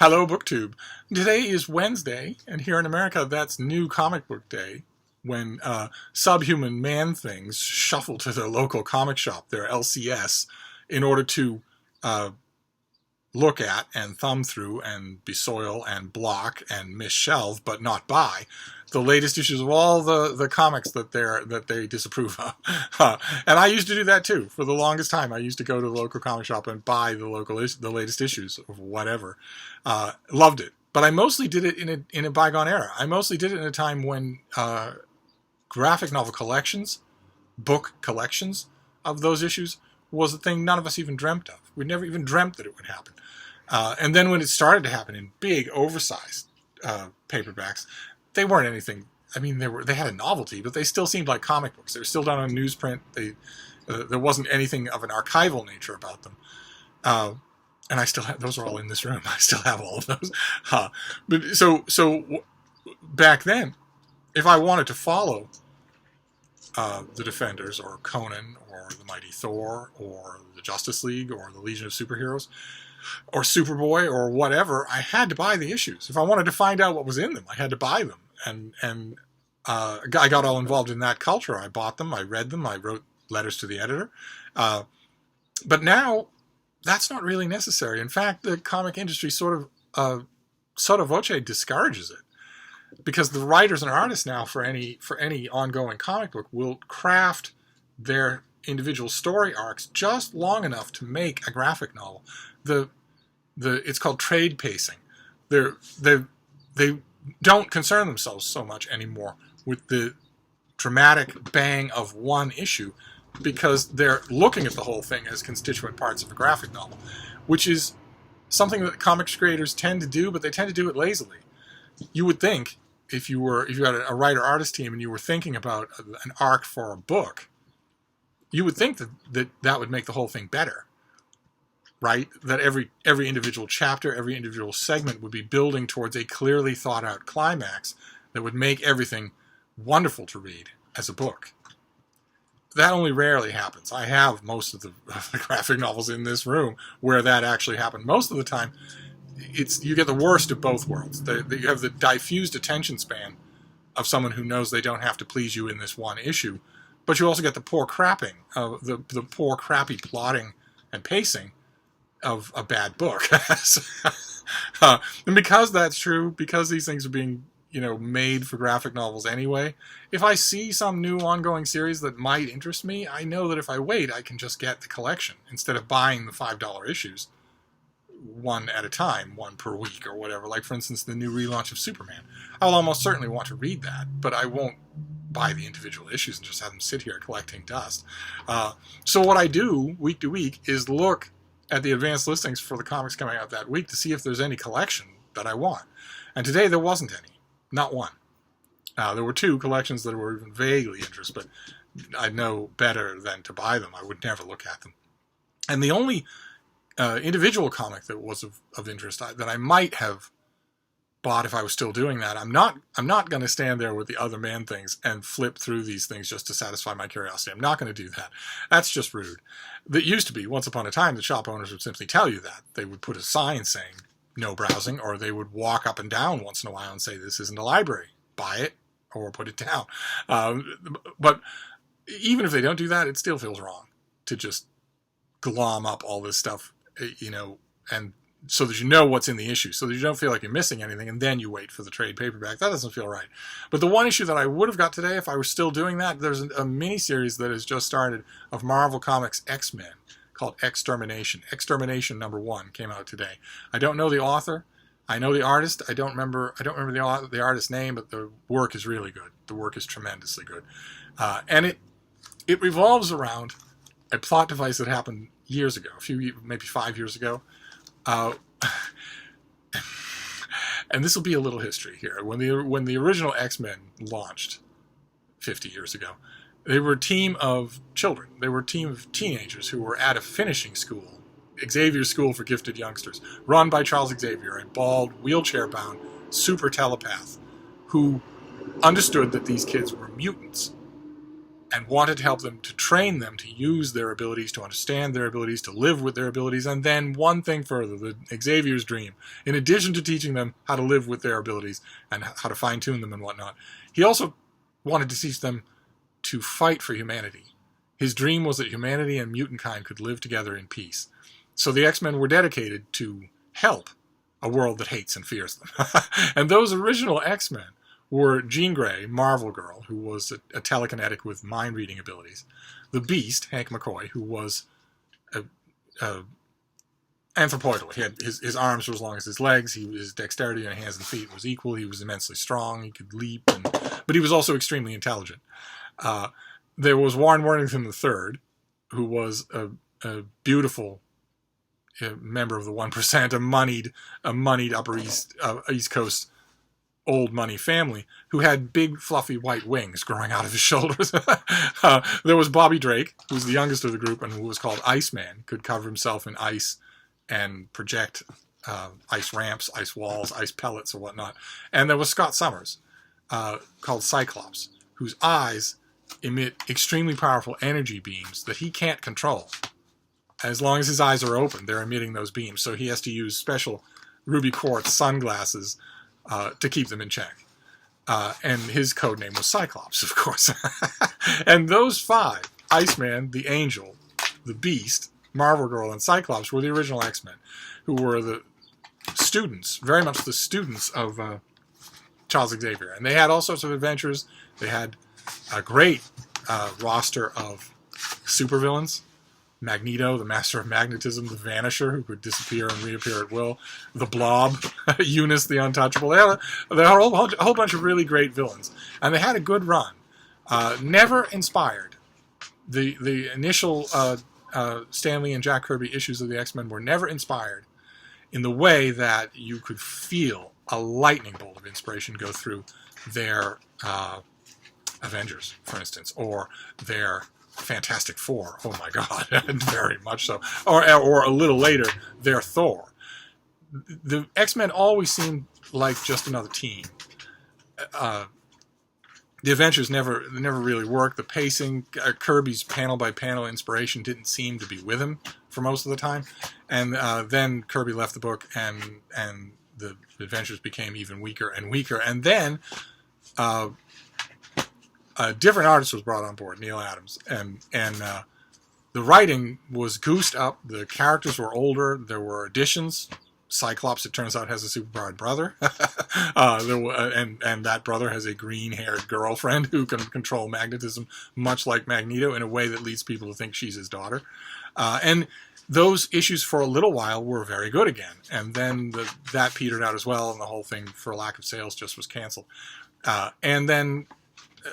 Hello, BookTube. Today is Wednesday, and here in America, that's New Comic Book Day, when subhuman man-things shuffle to their local comic shop, their LCS, in order to look at and thumb through and besoil and block and misshelve, but not buy, the latest issues of all the comics that they disapprove of. And I used to do that too. For the longest time, I used to go to the local comic shop and buy the latest issues of whatever. Loved it. But I mostly did it in a bygone era. I mostly did it in a time when graphic novel collections, book collections of those issues was a thing none of us even dreamt of. We never even dreamt that it would happen. And then when it started to happen in big, oversized paperbacks, they weren't anything. I mean, they had a novelty, but they still seemed like comic books. They were still done on newsprint. There wasn't anything of an archival nature about them. And I still have, those are all in this room. I still have all of those. But so back then, if I wanted to follow the Defenders or Conan or the Mighty Thor or the Justice League or the Legion of Superheroes or Superboy or whatever, I had to buy the issues. If I wanted to find out what was in them, I had to buy them. And I got all involved in that culture. I bought them, I read them, I wrote letters to the editor. But now, that's not really necessary. In fact, the comic industry sort of voce discourages it, because the writers and artists now for any ongoing comic book will craft their individual story arcs just long enough to make a graphic novel. It's called trade pacing. They don't concern themselves so much anymore with the dramatic bang of one issue, because they're looking at the whole thing as constituent parts of a graphic novel, which is something that comics creators tend to do, but they tend to do it lazily. You would think, if you had a writer-artist team and you were thinking about an arc for a book, you would think that would make the whole thing better, right? That every individual chapter, every individual segment would be building towards a clearly thought-out climax that would make everything wonderful to read as a book. That only rarely happens. I have most of the graphic novels in this room where that actually happened. Most of the time, you get the worst of both worlds. You have the diffused attention span of someone who knows they don't have to please you in this one issue, but you also get the poor crapping, the poor crappy plotting and pacing of a bad book. And because that's true, because these things are being made for graphic novels anyway, if I see some new ongoing series that might interest me, I know that if I wait, I can just get the collection instead of buying the $5 issues one at a time, one per week or whatever. Like, for instance, the new relaunch of Superman. I'll almost certainly want to read that, but I won't buy the individual issues and just have them sit here collecting dust. So what I do week to week is look at the advanced listings for the comics coming out that week to see if there's any collection that I want. And today there wasn't any. Not one. There were two collections that were even vaguely interesting, but I know better than to buy them. I would never look at them. And the only individual comic that was of interest that I might have bought if I was still doing that, I'm not going to stand there with the other man things and flip through these things just to satisfy my curiosity. I'm not going to do that. That's just rude. That used to be, once upon a time, the shop owners would simply tell you that. They would put a sign saying, no browsing, or they would walk up and down once in a while and say, this isn't a library, buy it or put it down. But even if they don't do that, it still feels wrong to just glom up all this stuff, and so that you know what's in the issue, so that you don't feel like you're missing anything, and then you wait for the trade paperback. That doesn't feel right. But the one issue that I would have got today if I were still doing that, there's a mini-series that has just started of Marvel Comics XMen, called Extermination. Extermination #1 came out today. I don't know the author. I know the artist. I don't remember the artist's name, but the work is really good. The work is tremendously good. And it revolves around a plot device that happened years ago, maybe 5 years ago. And this will be a little history here. When the original X-Men launched 50 years ago, they were a team of children. They were a team of teenagers who were at a finishing school, Xavier's School for Gifted Youngsters, run by Charles Xavier, a bald, wheelchair-bound super telepath who understood that these kids were mutants and wanted to help them, to train them to use their abilities, to understand their abilities, to live with their abilities. And then one thing further, the Xavier's dream, in addition to teaching them how to live with their abilities and how to fine-tune them and whatnot, he also wanted to teach them to fight for humanity. His dream was that humanity and mutant kind could live together in peace. So the X-Men were dedicated to help a world that hates and fears them. And those original X-Men were Jean Grey, Marvel Girl, who was a telekinetic with mind-reading abilities. The Beast, Hank McCoy, who was anthropoidal. He had his arms were as long as his legs. His dexterity in hands and feet was equal. He was immensely strong. He could leap, but he was also extremely intelligent. There was Warren Worthington III, who was a beautiful member of the 1%, a moneyed Upper East Coast old money family who had big fluffy white wings growing out of his shoulders. There was Bobby Drake, who was the youngest of the group and who was called Iceman, could cover himself in ice and project ice ramps, ice walls, ice pellets or whatnot. And there was Scott Summers, called Cyclops, whose eyes emit extremely powerful energy beams that he can't control. As long as his eyes are open, they're emitting those beams, so he has to use special ruby quartz sunglasses to keep them in check. And his code name was Cyclops, of course. And those five, Iceman, the Angel, the Beast, Marvel Girl, and Cyclops, were the original X-Men, who were the students, very much the students of Charles Xavier. And they had all sorts of adventures. They had a great roster of supervillains. Magneto, the Master of Magnetism, the Vanisher, who could disappear and reappear at will, the Blob, Eunice the Untouchable. They had a whole bunch of really great villains. And they had a good run. Never inspired. The initial Stan Lee and Jack Kirby issues of the X-Men were never inspired in the way that you could feel a lightning bolt of inspiration go through their Avengers, for instance, or their Fantastic Four. Oh my God, very much so. Or a little later, their Thor. The X-Men always seemed like just another team. The adventures never really worked. The pacing, Kirby's panel-by-panel inspiration didn't seem to be with him for most of the time. And then Kirby left the book, and the adventures became even weaker and weaker. And then a different artist was brought on board, Neil Adams, and the writing was goosed up. The characters were older. There were additions. Cyclops, it turns out, has a superpowered brother, and that brother has a green-haired girlfriend who can control magnetism, much like Magneto, in a way that leads people to think she's his daughter. And those issues for a little while were very good again, and then that petered out as well, and the whole thing, for lack of sales, just was canceled. And then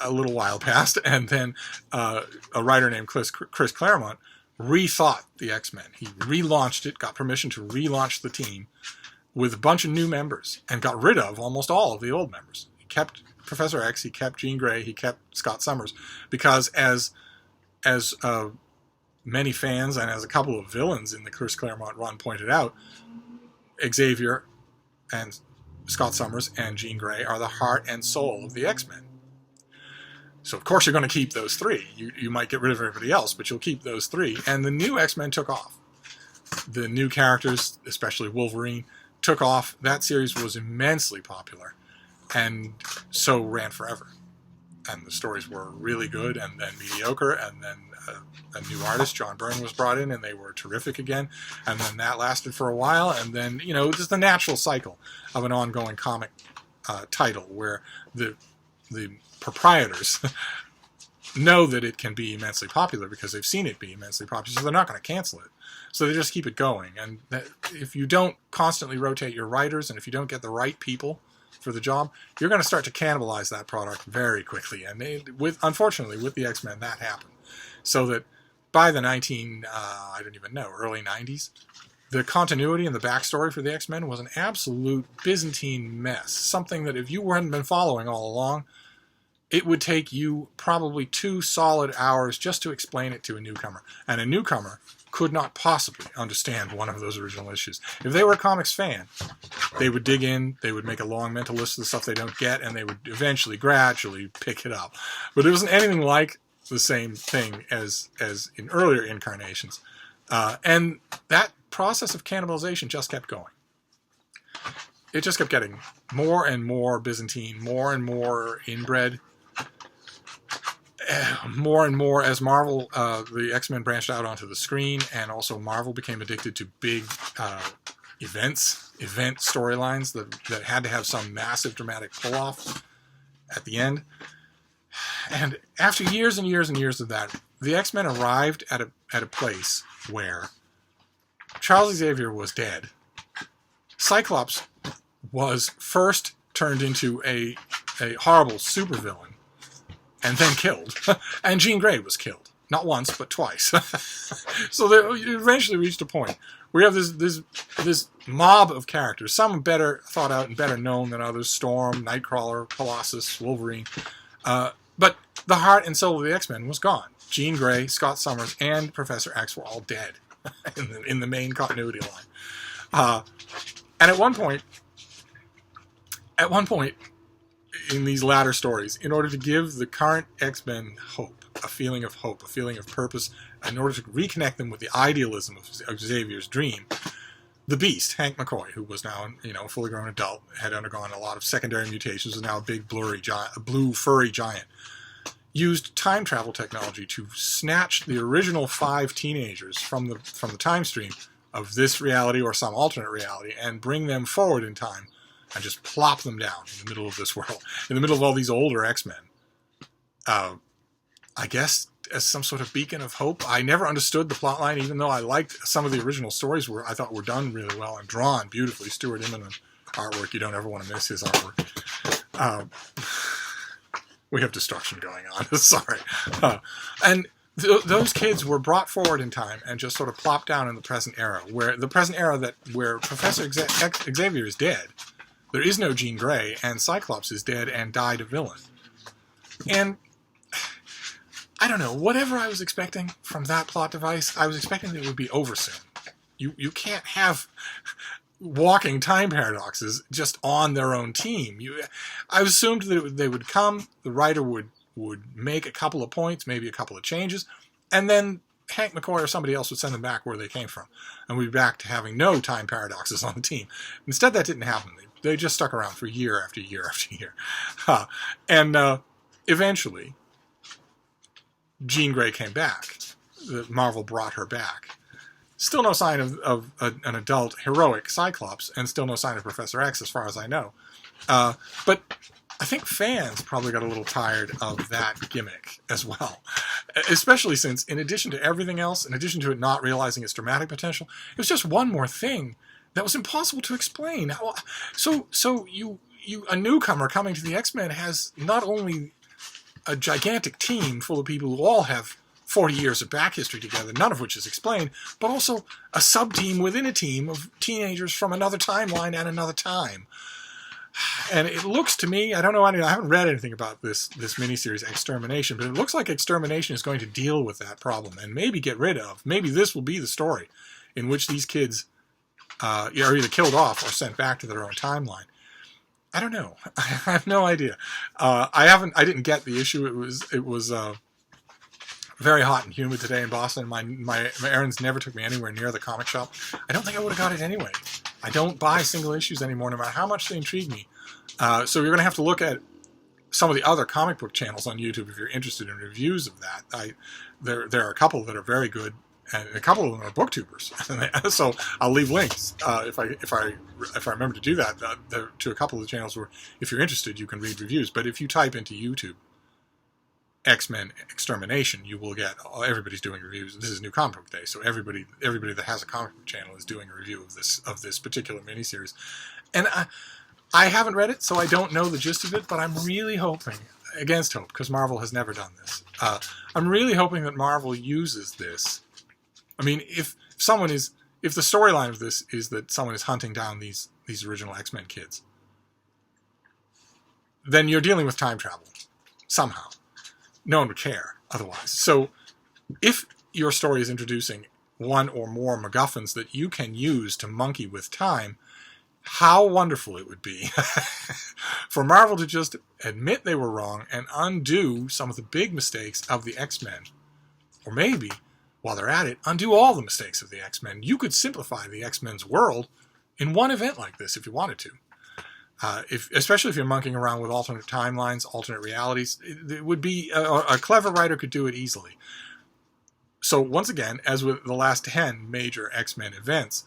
a little while passed, and then a writer named Chris Claremont rethought the X-Men. He relaunched it, got permission to relaunch the team with a bunch of new members, and got rid of almost all of the old members. He kept Professor X, he kept Jean Grey, he kept Scott Summers, because as many fans and as a couple of villains in the Chris Claremont run pointed out, Xavier and Scott Summers and Jean Grey are the heart and soul of the X-Men. So, of course, you're going to keep those three. You might get rid of everybody else, but you'll keep those three. And the new X-Men took off. The new characters, especially Wolverine, took off. That series was immensely popular, and so ran forever. And the stories were really good, and then mediocre, and then a new artist, John Byrne, was brought in, and they were terrific again. And then that lasted for a while, and then, just the natural cycle of an ongoing comic title, where the proprietors know that it can be immensely popular because they've seen it be immensely popular, so they're not going to cancel it. So they just keep it going. And if you don't constantly rotate your writers, and if you don't get the right people for the job, you're going to start to cannibalize that product very quickly. And unfortunately, with the X-Men, that happened. So that by the early 90s, the continuity and the backstory for the X-Men was an absolute Byzantine mess. Something that if you hadn't been following all along, it would take you probably 2 solid hours just to explain it to a newcomer. And a newcomer could not possibly understand one of those original issues. If they were a comics fan, they would dig in, they would make a long mental list of the stuff they don't get, and they would eventually, gradually pick it up. But it wasn't anything like the same thing as in earlier incarnations. And that process of cannibalization just kept going. It just kept getting more and more Byzantine, more and more inbred, more and more as Marvel, the X-Men branched out onto the screen, and also Marvel became addicted to big event storylines that had to have some massive dramatic pull-off at the end. And after years and years and years of that, the X-Men arrived at a place where Charles Xavier was dead. Cyclops was first turned into a horrible supervillain and then killed. And Jean Grey was killed. Not once, but twice. So they eventually reached a point where you have this mob of characters, some better thought out and better known than others: Storm, Nightcrawler, Colossus, Wolverine. But the heart and soul of the X-Men was gone. Jean Grey, Scott Summers, and Professor X were all dead in the main continuity line. And at one point, in these latter stories, in order to give the current X-Men hope, a feeling of purpose, in order to reconnect them with the idealism of Xavier's dream, the Beast, Hank McCoy, who was now a fully grown adult, had undergone a lot of secondary mutations, was now a big blue furry giant, used time travel technology to snatch the original 5 teenagers from the time stream of this reality or some alternate reality and bring them forward in time and just plop them down in the middle of this world, in the middle of all these older X-Men. I guess as some sort of beacon of hope. I never understood the plot line, even though I liked some of the original stories I thought were done really well and drawn beautifully. Stuart Immonen artwork, you don't ever want to miss his artwork. We have destruction going on, sorry. And those kids were brought forward in time and just sort of plopped down in the present era, where Professor Xavier is dead. There is no Jean Grey, and Cyclops is dead and died a villain. And I don't know, whatever I was expecting from that plot device, I was expecting that it would be over soon. You can't have walking time paradoxes just on their own team. I assumed that they would come, the writer would make a couple of points, maybe a couple of changes, and then Hank McCoy or somebody else would send them back where they came from, and we'd be back to having no time paradoxes on the team. Instead, that didn't happen. They just stuck around for year after year after year. And eventually, Jean Grey came back. Marvel brought her back. Still no sign of an adult heroic Cyclops, and still no sign of Professor X as far as I know. But I think fans probably got a little tired of that gimmick as well. Especially since, in addition to everything else, in addition to it not realizing its dramatic potential, it was just one more thing that was impossible to explain. So a newcomer coming to the X-Men has not only a gigantic team full of people who all have 40 years of back history together, none of which is explained, but also a sub-team within a team of teenagers from another timeline and another time. And it looks to me, I don't know, I haven't read anything about this miniseries Extermination, but it looks like Extermination is going to deal with that problem and maybe get rid of. Maybe this will be the story in which these kids are either killed off or sent back to their own timeline. I don't know. I have no idea. I didn't get the issue. It was very hot and humid today in Boston. My errands never took me anywhere near the comic shop. I don't think I would have got it anyway. I don't buy single issues anymore, no matter how much they intrigue me. So you're going to have to look at some of the other comic book channels on YouTube if you're interested in reviews of that. There are a couple that are very good, and a couple of them are booktubers. So I'll leave links if I remember to do that to a couple of the channels where, if you're interested, you can read reviews. But if you type into YouTube X-Men Extermination, you will get everybody's doing reviews. This is New Comic Book Day, so everybody that has a comic book channel is doing a review of this particular miniseries. And I haven't read it, so I don't know the gist of it, but I'm really hoping, against hope, because Marvel has never done this, I'm really hoping that Marvel uses this. I mean, if the storyline of this is that someone is hunting down these original X-Men kids, then you're dealing with time travel somehow. No one would care otherwise. So if your story is introducing one or more MacGuffins that you can use to monkey with time, how wonderful it would be for Marvel to just admit they were wrong and undo some of the big mistakes of the X-Men. Or maybe, while they're at it, undo all the mistakes of the X-Men. You could simplify the X-Men's world in one event like this if you wanted to. Especially if you're monkeying around with alternate timelines, alternate realities, it would be a clever writer could do it easily. So once again, as with the last 10 major X-Men events,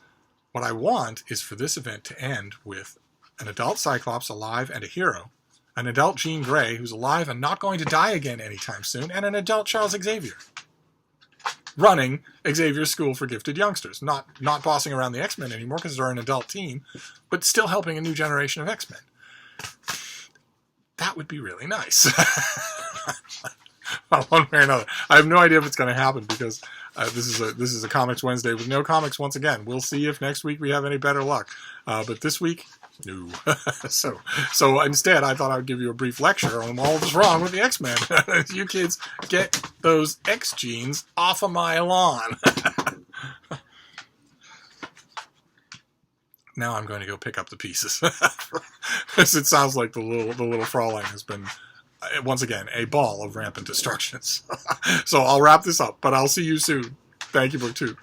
what I want is for this event to end with an adult Cyclops alive and a hero, an adult Jean Grey who's alive and not going to die again anytime soon, and an adult Charles Xavier running Xavier's School for Gifted Youngsters. Not bossing around the X-Men anymore because they're an adult team, but still helping a new generation of X-Men. That would be really nice. One way or another. I have no idea if it's going to happen because this is a Comics Wednesday with no comics once again. We'll see if next week we have any better luck. But this week, no. So instead, I thought I would give you a brief lecture on all that's wrong with the X-Men. You kids, get those X genes off of my lawn. Now I'm going to go pick up the pieces. It sounds like the little Fraulein has been, once again, a ball of rampant destructions. So I'll wrap this up, but I'll see you soon. Thank you, Book 2.